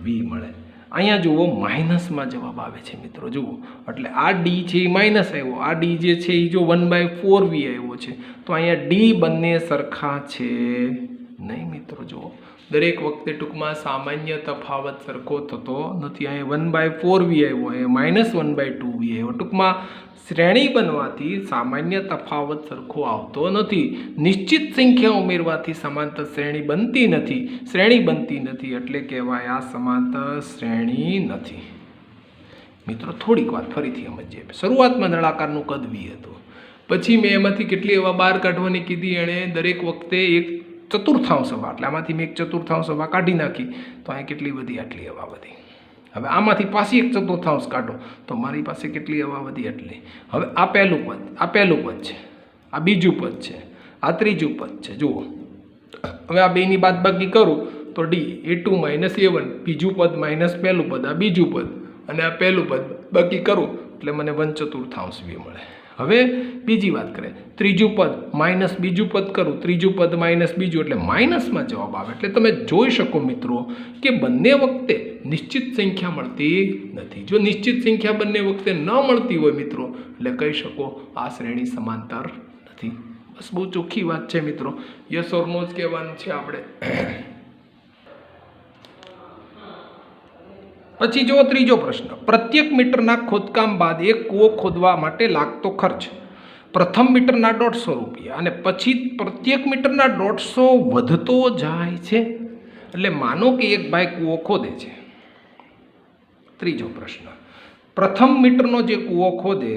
વી મળે. અહીંયા જુઓ માઇનસમાં જવાબ આવે છે મિત્રો. જુઓ એટલે આ ડી છે એ માઇનસ આવ્યો, આ ડી જે છે એ જો 1/4V આવ્યો છે, તો અહીંયા ડી બંને સરખા છે નહીં મિત્રો. જુઓ દરેક વખતે ટૂંકમાં સામાન્ય તફાવત સરખો થતો નથી. અહીંયા 1/4V આવ્યો, અહીંયા -1/2V આવ્યો. ટૂંકમાં શ્રેણી બનવાથી સામાન્ય તફાવત સરખો આવતો નથી. નિશ્ચિત સંખ્યા ઉમેરવાથી સમાંતર શ્રેણી બનતી નથી. શ્રેણી બનતી નથી એટલે કહેવાય આ સમાંતર શ્રેણી નથી. મિત્રો થોડીક વાત ફરીથી સમજીએ. શરૂઆતમાં નળાકારનું કદ વી હતું, પછી મેં એમાંથી કેટલી હવા બહાર કાઢવાની કીધી. એણે દરેક વખતે 1/4 હવા, એટલે આમાંથી મેં 1/4 હવા કાઢી નાખી, તો અહીં કેટલી વધી? આટલી હવા વધી. હવે આમાંથી પાછી 1/4 કાઢો તો મારી પાસે કેટલી હવા વધી? એટલી. હવે આ પહેલું પદ, આ પહેલું પદ છે, આ બીજું પદ છે, આ ત્રીજું પદ છે. જુઓ હવે આ બેની બાદબાકી કરું તો D A2 માઇનસ A1, બીજું પદ માઇનસ પહેલું પદ, આ બીજું પદ અને આ પહેલું પદ બાકી કરું એટલે મને 1/4 વી મળે. હવે બીજી વાત કરીએ, ત્રીજું પદ માઇનસ બીજું પદ કરું, ત્રીજું પદ માઇનસ બીજું, એટલે માઇનસમાં જવાબ આવે. એટલે તમે જોઈ શકો મિત્રો કે બંને વખતે નિશ્ચિત સંખ્યા મળતી નથી. જો નિશ્ચિત સંખ્યા બંને વખતે ન મળતી હોય મિત્રો, એટલે કહી શકો આ શ્રેણી સમાંતર નથી. બસ બહુ ચોખ્ખી વાત છે મિત્રો. યસ ઓર નો જ કહેવાનું છે આપણે. પછી જો ત્રીજો પ્રશ્ન, પ્રત્યેક મીટરના ખોદકામ બાદ એક કૂવો ખોદવા માટે લાગતો ખર્ચ પ્રથમ મીટરના 150 રૂપિયા અને પછી પ્રત્યેક મીટરના 150 વધતો જાય છે. એટલે માનો કે એક ભાઈ કૂવો ખોદે છે. ત્રીજો પ્રશ્ન, પ્રથમ મીટરનો જે કૂવો ખોદે,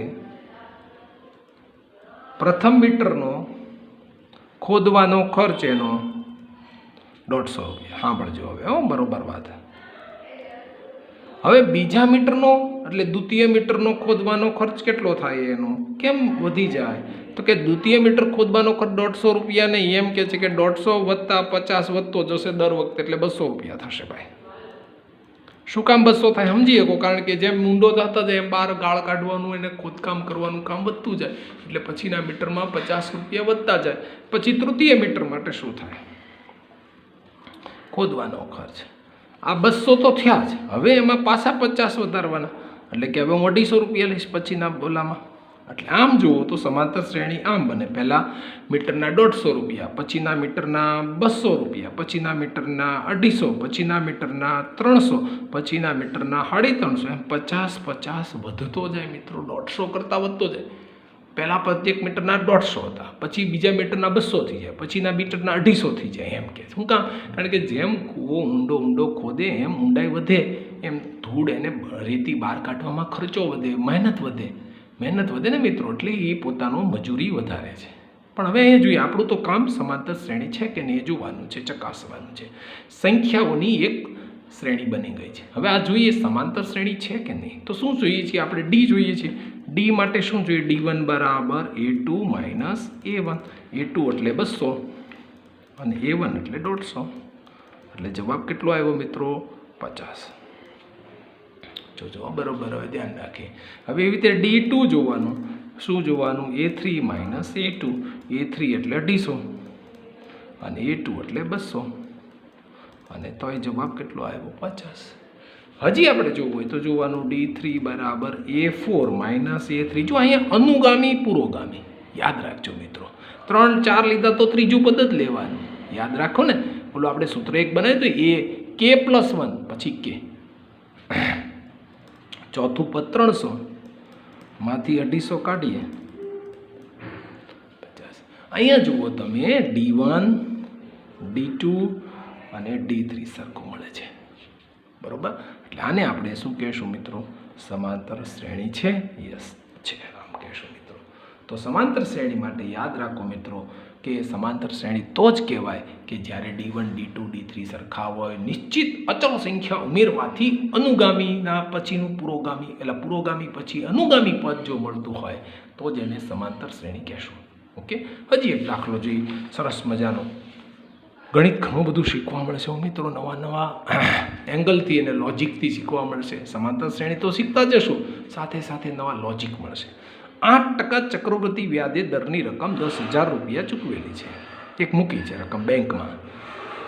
પ્રથમ મીટરનો ખોદવાનો ખર્ચ એનો 150 રૂપિયા. હા પડજો હવે બરોબર વાત. હવે બીજા મીટરનો એટલે દ્વિતીય મીટરનો ખોદવાનો ખર્ચ કેટલો થાય? એનો કેમ વધી જાય? તો કે દ્વિતીય મીટર ખોદવાનો ખર્ચ 150 રૂપિયા નહીં, એમ કે છે કે 150 વત્તા 50 વધતો જશે દર વખતે, એટલે 200 રૂપિયા થશે ભાઈ. શું કામ 200 થાય સમજી શકો? કારણ કે જેમ ઊંડો થતા જાય એમ બહાર ગાળ કાઢવાનું એને ખોદકામ કરવાનું કામ વધતું જાય, એટલે પછીના મીટરમાં 50 રૂપિયા વધતા જાય. પછી તૃતીય મીટર માટે શું થાય? ખોદવાનો ખર્ચ આ 200 તો થયા જ, હવે એમાં પાછા 50 વધારવાના, એટલે કે હવે હું 250 રૂપિયા લઈશ પછીના બોલામાં. એટલે આમ જુઓ તો સમાંતર શ્રેણી આમ બને, પહેલાં મીટરના 150 રૂપિયા, પછીના મીટરના 200 રૂપિયા, પછીના મીટરના 250, પછીના મીટરના 300, પછીના મીટરના 350, એમ 50 વધતો જાય મિત્રો. 150 કરતાં વધતો જાય. પહેલાં પ્રત્યેક મીટરના 150 હતા, પછી બીજા મીટરના 200 થઈ જાય, પછીના મીટરના 250 થઈ જાય. એમ કે શું કામ? કારણ કે જેમ કૂવો ઊંડો ખોદે એમ ઊંડાઈ વધે, એમ ધૂળ એને રેતી બહાર કાઢવામાં ખર્ચો વધે, મહેનત વધે ને મિત્રો. એટલે એ પોતાનો મજૂરી વધારે છે. પણ હવે એ જોઈએ, આપણું તો કામ સમાંતર શ્રેણી છે કે નહીં એ જોવાનું છે, ચકાસવાનું છે. સંખ્યાઓની એક શ્રેણી બની ગઈ છે. હવે આ જોઈએ સમાંતર શ્રેણી છે કે નહીં. તો શું જોઈએ છીએ આપણે? ડી જોઈએ છીએ. ડી માટે શું જોઈએ? D1 બરાબર A2 માઇનસ A1. A2 એટલે 200 અને A1 એટલે 150. એટલે જવાબ કેટલો આવ્યો મિત્રો? 50. જો બરોબર. હવે ધ્યાન રાખીએ. હવે એવી રીતે D2 જોવાનું. શું જોવાનું? A3 minus A2. A3 એટલે 250 અને A2 એટલે 200, અને તોય જવાબ કેટલો આવ્યો? 50. હજી આપણે જોવું હોય તો જોવાનું D3 બરાબર A4 માઇનસ A3. જો અહીંયા અનુગામી પુરોગામી યાદ રાખજો મિત્રો. 3 4 લીધા તો ત્રીજું પદ જ લેવાનું, યાદ રાખો ને. બોલો આપણે સૂત્ર એક બનાવ્યું તો K+1 પછી K, ચોથું પદ 300 માંથી 250 કાઢીએ 50. અહીંયા જુઓ તમે D1 D2 અને D3 સરખું મળે છે. બરાબર. એટલે આને આપણે શું કહેશું મિત્રો? સમાંતર શ્રેણી છે. યસ છે, આમ કહેશું મિત્રો. તો સમાંતર શ્રેણી માટે યાદ રાખો મિત્રો કે સમાંતર શ્રેણી તો જ કહેવાય કે જ્યારે D1 D2 D3 સરખા હોય, નિશ્ચિત અચળ સંખ્યા ઉમેરવાથી અનુગામીના પછીનું પુરોગામી, એટલે પુરોગામી પછી અનુગામી પદ જો મળતું હોય તો જ એને સમાંતર શ્રેણી કહેશું. ઓકે. હજી એક દાખલો જોઈએ, સરસ મજાનો. ગણિત ઘણું બધું શીખવા મળશે મિત્રો, નવા નવા એંગલથી અને લોજિકથી શીખવા મળશે. સમાંતર શ્રેણી તો શીખતા જશું, સાથે સાથે નવા લોજિક મળશે. 8% ચક્રવૃદ્ધિ વ્યાજે દરની રકમ 10,000 રૂપિયા ચૂકવેલી છે. એક મૂકી છે રકમ બેંકમાં.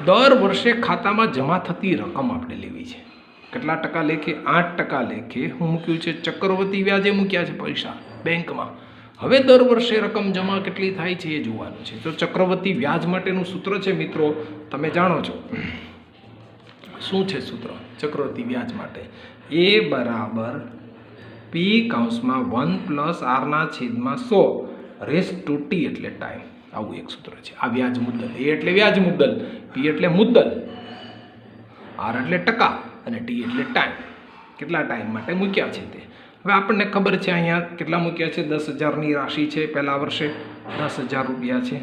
દર વર્ષે ખાતામાં જમા થતી રકમ આપણે લેવી છે. કેટલા ટકા લેખે? 8% લેખે હું મૂક્યું છે ચક્રવૃદ્ધિ વ્યાજે મૂક્યા છે પૈસા બેંકમાં. હવે દર વર્ષે રકમ જમા કેટલી થાય છે એ જોવાનું છે. તો ચક્રવૃદ્ધિ વ્યાજ માટેનું સૂત્ર છે મિત્રો, તમે જાણો છો શું છે સૂત્ર ચક્રવૃદ્ધિ વ્યાજ માટે? A બરાબર P(1+R/100) એટલે ટાઈમ. આવું એક સૂત્ર છે. આ વ્યાજ મુદ્દલ. A એટલે વ્યાજ મુદ્દલ, P એટલે મુદ્દલ, R એટલે ટકા અને T એટલે ટાઈમ. કેટલા ટાઈમ માટે મૂક્યા છે તે. હવે આપણને ખબર છે અહીંયા કેટલા મૂક્યા છે? 10,000ની રાશિ છે પહેલા વર્ષે, 10,000 રૂપિયા છે.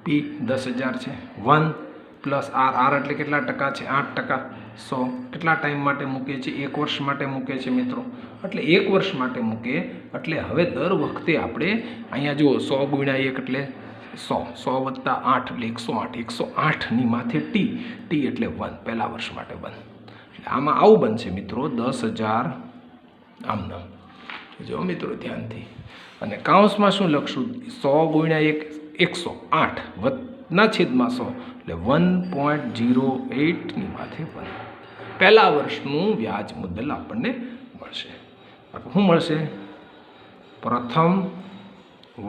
P 10,000 છે. 1+R, એટલે કેટલા ટકા છે? 8%. 100 કેટલા ટાઈમ માટે મૂકે છે? 1 વર્ષ માટે મૂકે છે મિત્રો. એટલે 1 વર્ષ માટે મૂકે એટલે હવે દર વખતે આપણે અહીંયા જુઓ 100 ગુણ્યા 1 એટલે 100, 100 + 8 એટલે 108, 108ની માથે T એટલે 1, પહેલા વર્ષ માટે 1. એટલે આમાં આવું બનશે મિત્રો 10,000 આમ નામ. જો મિત્રો ધ્યાનથી. અને કાઉન્સમાં શું લખશું? 100 ગુણ્યા 1 108 વત્તા છેદમાં 100 એટલે 1.08ની માથે 1. પહેલા વર્ષનું વ્યાજ મુદ્દલ આપણને મળશે. શું મળશે? પ્રથમ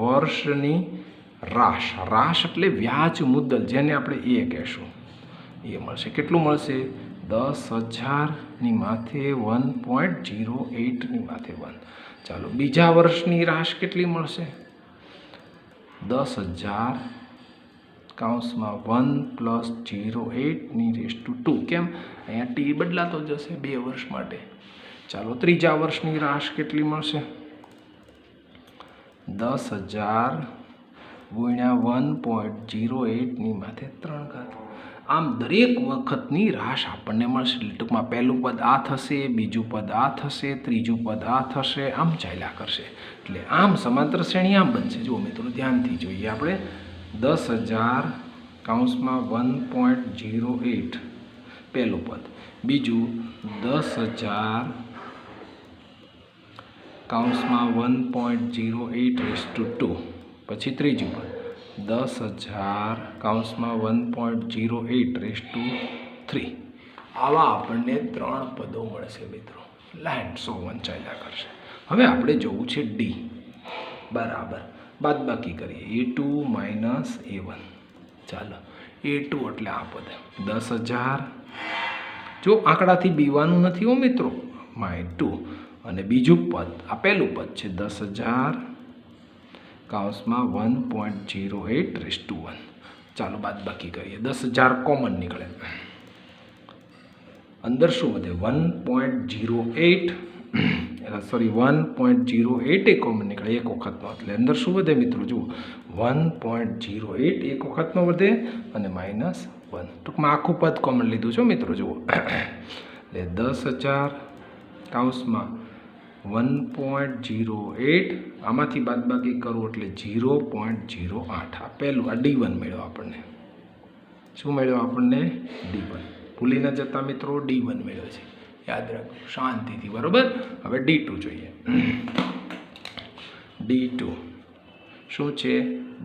વર્ષની રાશ. રાશ એટલે વ્યાજ મુદ્દલ, જેને આપણે એ કહેશું, એ મળશે. કેટલું મળશે? 10,000ની માથે 1.08ની માથે 1. ચાલો બીજા વર્ષની રાશ કેટલી મળશે? 10,000 કાઉન્સમાં 1+08(2). કેમ? અહીંયા T બદલાતો જશે 2 વર્ષ માટે. ચાલો ત્રીજા વર્ષની રાશ કેટલી મળશે? 10,000 ગુણ્યા 1.08ની માથે 3. આમ દરેક વખતની રાશ આપણને મળશે. ટૂંકમાં પહેલું પદ આ થશે, બીજું પદ આ થશે, ત્રીજું પદ આ થશે, આમ ચાલ્યા કરશે. એટલે આમ સમાંતર શ્રેણી આમ બનશે. જુઓ મિત્રો ધ્યાનથી જોઈએ આપણે. 10,000 કાઉન્સમાં 1.08 પહેલું પદ, બીજું 10,000 કાઉન્સમાં 1.08(2), પછી ત્રીજું પદ 10,000 કાઉન્સમાં 1.08(3). આવા આપણને 3 પદો મળશે મિત્રો. લાઈન 101 ચાલ્યા કરશે. હવે આપણે જોવું છે ડી બરાબર બાદબાકી કરીએ. A2 - A1. ચાલો A2 એટલે આ પદ 10,000. જો આંકડાથી બીવાનું નથી હો મિત્રો, -2. અને બીજું પદ આ પહેલું પદ છે 10,000 કાઉન્સમાં 1.08(1). ચાલો બાદબાકી કરીએ. 10,000 કોમન નીકળે, અંદર શું વધે? 1.08 એક કોમન નીકળે એક વખતનો. એટલે અંદર શું વધે મિત્રો? જુઓ 1.08 એક વખતનો વધે અને -1. ટૂંકમાં આખું પદ કોમન લીધું છે મિત્રો. જુઓ એટલે 10,000 કાઉન્સમાં 1.08, આમાંથી બાદબાકી કરું એટલે 0.08. આ પહેલું આ D1 મળ્યો આપણને. શું મળ્યો આપણને? D1. ભૂલી ન જતા મિત્રો, D1 મળ્યો છે. યાદ રાખો શાંતિથી. બરાબર. હવે D2 જોઈએ. D2 શું છે?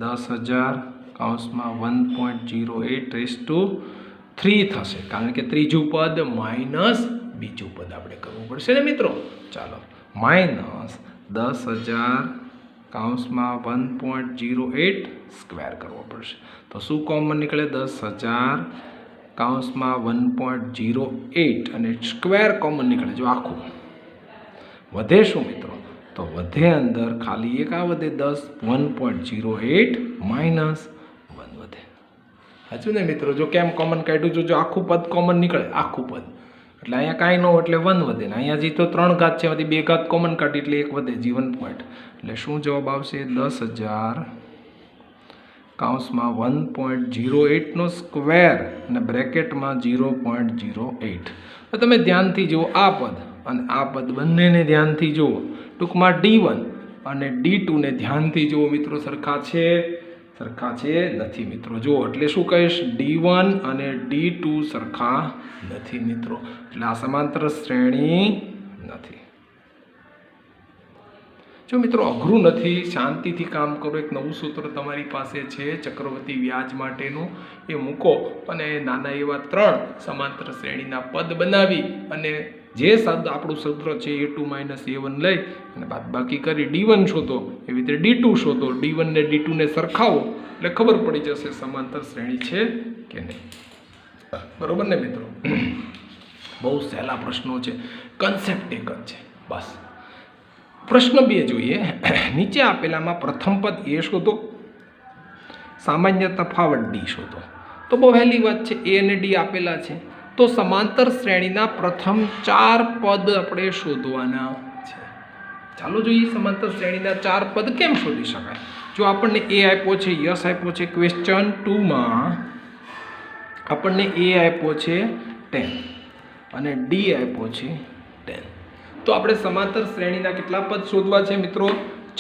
10,000 કાઉન્સમાં 1.08(3) થશે, કારણ કે ત્રીજું પદ માઇનસ બીજું પદ આપણે કરવું પડશે ને મિત્રો. ચાલો -10,000 કાઉન્સમાં 1.08 સ્ક્વેર કરવો પડશે. તો શું કોમન નીકળે? 10,000 કાઉન્સમાં 1.08 અને સ્ક્વેર કોમન નીકળે. જો આખું વધે શું મિત્રો? તો વધે અંદર ખાલી એક આ વધે 1.08 - 1 વધે. સાચું ને મિત્રો? જો કેમ કોમન કાઢ્યું? જો આખું પદ કોમન નીકળે, આખું પદ એટલે અહીંયા કાંઈ ન હોય એટલે 1 વધે ને અહીંયા જે તો 3 ઘાત છે એમાંથી 2 ઘાત કોમન કાઢી એટલે 1 વધે, જી 1 પોઈન્ટ. એટલે શું જવાબ આવશે? 10,000 કૌંસમાં 1.08 નો સ્ક્વેર અને બ્રેકેટમાં 0.08. તો તમે ધ્યાનથી જુઓ આ પદ અને આ પદ બંનેને ધ્યાનથી જુઓ. ટૂંકમાં D1 અને D2 ને ધ્યાનથી જુઓ મિત્રો. સરખા છે? સરખા છે નથી મિત્રો. જુઓ એટલે શું કહીશ? D1 અને D2 સરખા નથી મિત્રો. એટલે આ સમાંતર શ્રેણી નથી. જો મિત્રો અઘરું નથી, શાંતિથી કામ કરો. એક નવું સૂત્ર તમારી પાસે છે ચક્રવર્તી વ્યાજ માટેનું, એ મૂકો અને નાના એવા 3 સમાંતર શ્રેણીના પદ બનાવી અને જે શબ્દ આપણું સૂત્ર છે A2 - A1 લઈ અને બાદબાકી કરી D1 શોધો, એવી રીતે D2 શોધો. D1 ને D2 ને સરખાવો એટલે ખબર પડી જશે સમાંતર શ્રેણી છે કે નહીં. બરોબર ને મિત્રો? બહુ સહેલા પ્રશ્નો છે, કન્સેપ્ટ એક જ છે બસ. પ્રશ્ન 2 જોઈએ. નીચે આપેલામાં પ્રથમ પદ A શોધો, સામાન્ય તફાવત D શોધો. તો બહુ વહેલી વાત છે, A અને D આપેલા છે તો સમાંતર શ્રેણીના પ્રથમ 4 પદ આપણે શોધવાના છે. ચાલો જોઈએ સમાંતર શ્રેણીના 4 પદ કેમ શોધી શકાય. જો આપણને A આપ્યો છે, યસ આપ્યો છે. ક્વેશ્ચન 2 માં આપણને A આપ્યો છે 10 અને D આપ્યો છે 10. તો આપણે સમાંતર શ્રેણીના કેટલા પદ શોધવા છે મિત્રો?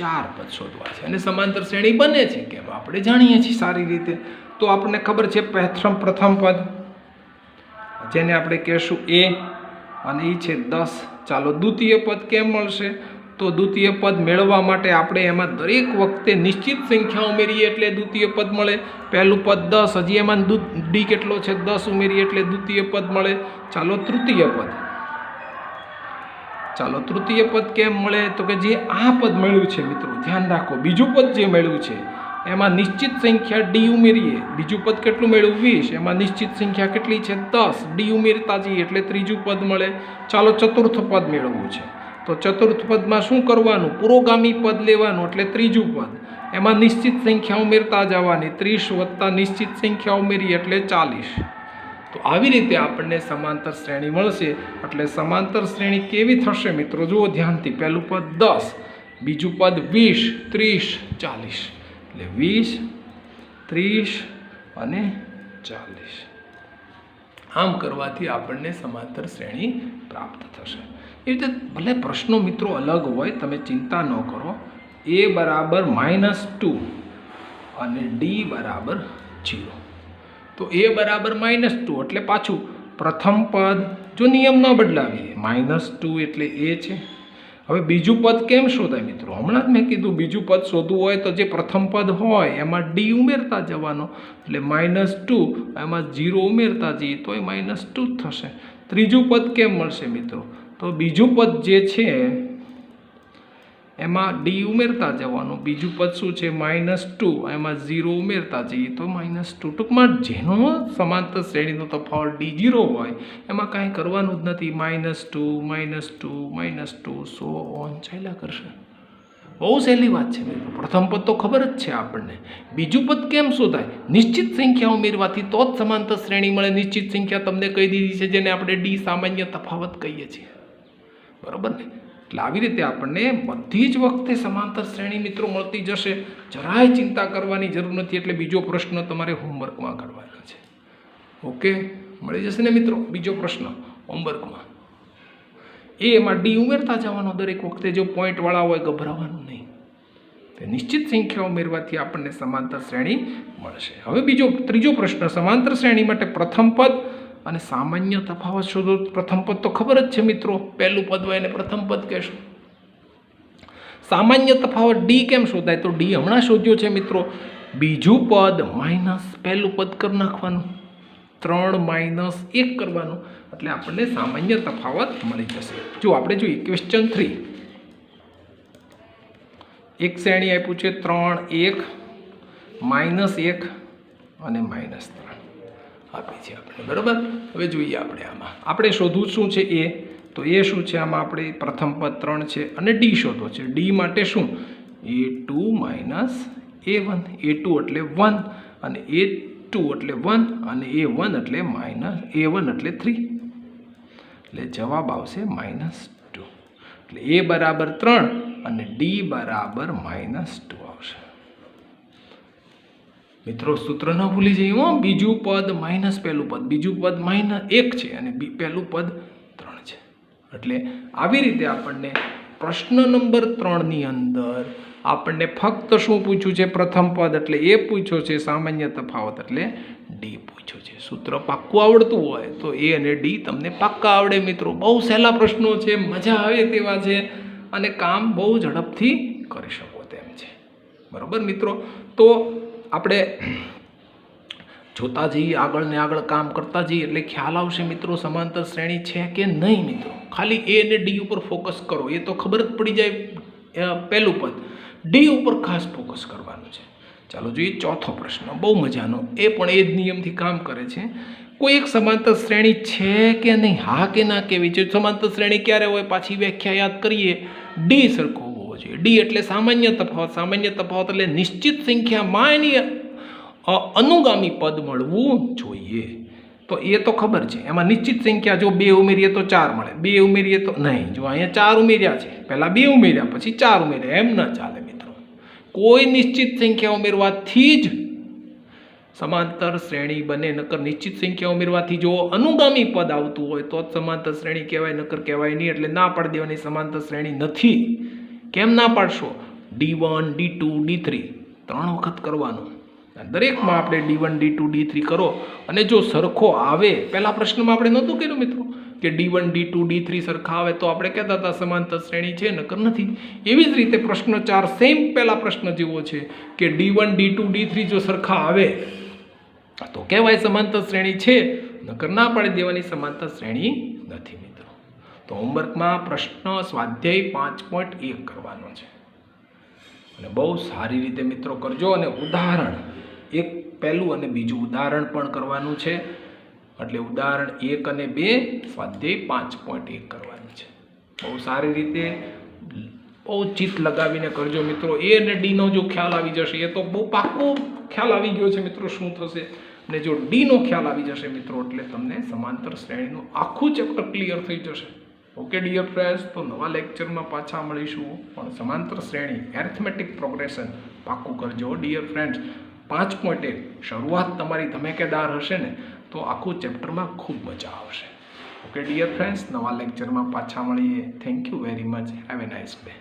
4 પદ શોધવા છે. અને સમાંતર શ્રેણી બને છે કેમ આપણે જાણીએ છીએ સારી રીતે. તો આપણને ખબર છે પ્રથમ પદ જેને આપણે કહેશું A અને એ છે 10. ચાલો દ્વિતીય પદ કેમ મળશે? તો દ્વિતીય પદ મેળવવા માટે આપણે એમાં દરેક વખતે નિશ્ચિત સંખ્યા ઉમેરીએ એટલે દ્વિતીય પદ મળે. પહેલું પદ 10, હજી એમાં D કેટલો છે? 10 ઉમેરીએ એટલે દ્વિતીય પદ મળે. ચાલો તૃતીય પદ. ચાલો તૃતીય પદ કેમ મળે? તો કે જે આ પદ મળ્યું છે મિત્રો, ધ્યાન રાખો, બીજું પદ જે મળ્યું છે એમાં નિશ્ચિત સંખ્યા D ઉમેરીએ. બીજું પદ કેટલું મળ્યું? 20. એમાં નિશ્ચિત સંખ્યા કેટલી છે? 10. D ઉમેરતા જઈએ એટલે ત્રીજું પદ મળે. ચાલો ચતુર્થ પદ મેળવવું છે તો ચતુર્થ પદમાં શું કરવાનું? પુરોગામી પદ લેવાનું એટલે ત્રીજું પદ. એમાં નિશ્ચિત સંખ્યા ઉમેરતા જવાની. 30 વત્તા નિશ્ચિત સંખ્યા ઉમેરીએ એટલે 40. તો આવી રીતે આપણને સમાંતર શ્રેણી મળશે. એટલે સમાંતર શ્રેણી કેવી થશે મિત્રો? જુઓ ધ્યાનથી. પહેલું પદ 10, બીજું પદ 20, 30, 40. એટલે 20, 30 અને 40. આમ કરવાથી આપણને સમાંતર શ્રેણી પ્રાપ્ત થશે. એ રીતે ભલે પ્રશ્નો મિત્રો અલગ હોય, તમે ચિંતા ન કરો. A બરાબર -2 અને D બરાબર 0. તો A બરાબર -2 એટલે પાછું પ્રથમ પદ, જો નિયમ ન બદલાવીએ, -2 એટલે A છે. હવે બીજું પદ કેમ શોધાય મિત્રો? હમણાં જ મેં કીધું બીજું પદ શોધવું હોય તો જે પ્રથમ પદ હોય એમાં D ઉમેરતા જવાનો એટલે -2, એમાં 0 ઉમેરતા જઈએ તો એ -2 જ થશે. ત્રીજું પદ કેમ મળશે મિત્રો? તો બીજું પદ જે છે એમાં D ઉમેરતા જવાનું. બીજું પદ શું છે? -2, એમાં 0 ઉમેરતા જઈએ તો -2. ટૂંકમાં જેનો સમાંતર શ્રેણીનો તફાવત D0 હોય એમાં કાંઈ કરવાનું જ નથી. -2 સો ઓન ચાલ્યા કરશે. બહુ સહેલી વાત છે મિત્રો. પ્રથમ પદ તો ખબર જ છે આપણને. બીજું પદ કેમ શોધાય? નિશ્ચિત સંખ્યા ઉમેરવાથી તો જ સમાંતર શ્રેણી મળે. નિશ્ચિત સંખ્યા તમને કહી દીધી છે જેને આપણે D સામાન્ય તફાવત કહીએ છીએ. બરોબર ને? એટલે આવી રીતે આપણને બધી જ વખતે સમાંતર શ્રેણી મિત્રો મળતી જશે. જરાય ચિંતા કરવાની જરૂર નથી. એટલે બીજો પ્રશ્ન તમારે હોમવર્કમાં કરવાનો છે. ઓકે, મળી જશે ને મિત્રો? બીજો પ્રશ્ન હોમવર્કમાં. એમાં D ઉમેરતા જવાનો દરેક વખતે. જો પોઈન્ટવાળા હોય ગભરાવાનું નહીં. તે નિશ્ચિત સંખ્યા ઉમેરવાથી આપણને સમાંતર શ્રેણી મળશે. હવે ત્રીજો પ્રશ્ન. સમાંતર શ્રેણી માટે પ્રથમ પદ અને સામાન્ય તફાવત શોધો. પ્રથમ પદ તો ખબર જ છે મિત્રો, પહેલું પદ હોય એને પ્રથમ પદ કહેશું. સામાન્ય તફાવત D કેમ શોધાય? તો D હમણાં શોધ્યો છે મિત્રો. બીજું પદ માઇનસ પહેલું પદ કરી નાખવાનું, 3 - 1 કરવાનું એટલે આપણને સામાન્ય તફાવત મળી જશે. જો આપણે જોઈએ ક્વેશ્ચન 3. એક શ્રેણી આપ્યું છે 3, 1, -1 અને -3 આપી છે આપણે. બરાબર? હવે જોઈએ આપણે શોધવું શું છે? A. તો A શું છે? આમાં આપણે પ્રથમ પદ 3 છે અને D શોધવો છે. D માટે શું? A2 - A1. A2 એટલે 1 અને A2 -2 એટલે 1 અને A1 એટલે A1 એટલે 3, એટલે જવાબ આવશે -2. એટલે A બરાબર 3 અને D બરાબર -2 આવશે. મિત્રો સૂત્ર ન ભૂલી જઈએ, બીજું પદ માઇનસ પહેલું પદ, બીજું પદ -1 છે અને પહેલું પદ 3 છે. એટલે આવી રીતે આપણને પ્રશ્ન નંબર 3 ની અંદર આપણને ફક્ત શું પૂછ્યું છે? પ્રથમ પદ એટલે એ પૂછ્યો છે, સામાન્ય તફાવત એટલે ડી પૂછ્યો છે. સૂત્ર પાક્કું આવડતું હોય તો એ અને ડી તમને પાક્કા આવડે મિત્રો. બહુ સહેલા પ્રશ્નો છે, મજા આવે તેવા છે અને કામ બહુ ઝડપથી કરી શકો તેમ છે. બરાબર મિત્રો, તો આપણે જોતા જઈએ, આગળ ને આગળ કામ કરતા જઈએ એટલે ખ્યાલ આવશે મિત્રો સમાંતર શ્રેણી છે કે નહીં. મિત્રો ખાલી એ અને ડી ઉપર ફોકસ કરો, એ તો ખબર જ પડી જાય પહેલું પદ. ડી ઉપર ખાસ ફોકસ કરવાનું છે. ચાલો જોઈએ ચોથો પ્રશ્ન, બહુ મજાનો, એ પણ એ જ નિયમથી કામ કરે છે. કોઈ એક સમાંતર શ્રેણી છે કે નહીં, હા કે ના કેવી છે. સમાંતર શ્રેણી ક્યારે હોય? પાછી વ્યાખ્યા યાદ કરીએ, ડી સરખો હોવો જોઈએ. ડી એટલે સામાન્ય તફાવત. સામાન્ય તફાવત એટલે નિશ્ચિત સંખ્યામાં એની અનુગામી પદ મળવું જોઈએ. તો એ તો ખબર છે, એમાં નિશ્ચિત સંખ્યા જો 2 ઉમેરીએ તો 4 મળે, 2 ઉમેરીએ તો નહીં. જો અહીંયા 4 ઉમેર્યા છે, પહેલા 2 ઉમેર્યા પછી 4 ઉમેર્યા, એમ ન ચાલે મિત્રો. કોઈ નિશ્ચિત સંખ્યા ઉમેરવાથી જ સમાંતર શ્રેણી બને, નકર નિશ્ચિત સંખ્યા ઉમેરવાથી જો અનુગામી પદ આવતું હોય તો જ સમાંતર શ્રેણી કહેવાય, નકર કહેવાય નહીં. એટલે ના પાડી દેવાની સમાંતર શ્રેણી નથી. કેમ ના પાડશો? D1 D2 D3 3 વખત કરવાનું. દરેકમાં આપણે D1 D2 D3 કરો અને જો સરખો આવે, પહેલા પ્રશ્નમાં આપણે નહોતું કર્યું મિત્રો કે D1 D2 D3 સરખા આવે તો આપણે કહેતા હતા સમાંતર શ્રેણી છે, નકર નથી. એવી જ રીતે પ્રશ્ન 4 સેમ પહેલા પ્રશ્ન જેવો છે કે D1 D2 D3 જો સરખા આવે તો કહેવાય સમાંતર શ્રેણી છે, નકર ના પાડી દેવાની સમાંતર શ્રેણી નથી મિત્રો. તો હોમવર્કમાં પ્રશ્ન સ્વાધ્યાય 5.1 કરવાનો છે અને બહુ સારી રીતે મિત્રો કરજો. અને ઉદાહરણ એક પહેલું અને બીજું ઉદાહરણ પણ કરવાનું છે. એટલે ઉદાહરણ 1 અને 2 સ્વાધ્યાય 5.1 કરવાનું છે. બહુ સારી રીતે બહુ ચિત્ત લગાવીને કરજો મિત્રો. એ અને ડીનો જો ખ્યાલ આવી જશે, એ તો બહુ પાક્કો ખ્યાલ આવી ગયો છે મિત્રો શું થશે. અને જો ડીનો ખ્યાલ આવી જશે મિત્રો એટલે તમને સમાંતર શ્રેણીનું આખું ચેપ્ટર ક્લિયર થઈ જશે. ઓકે ડિયર ફ્રેન્ડ્સ, તો નવા લેક્ચરમાં પાછા મળીશું. પણ સમાંતર શ્રેણી એરિથમેટિક પ્રોગ્રેશન પાક્કું કરજો ડિયર ફ્રેન્ડ્સ. 5.1 શરૂઆત તમારી ધમેકેદાર હશે ને તો આખું ચેપ્ટરમાં ખૂબ મજા આવશે. ઓકે ડિયર ફ્રેન્ડ્સ, નવા લેક્ચરમાં પાછા મળીએ. Thank you very much. Have a nice day.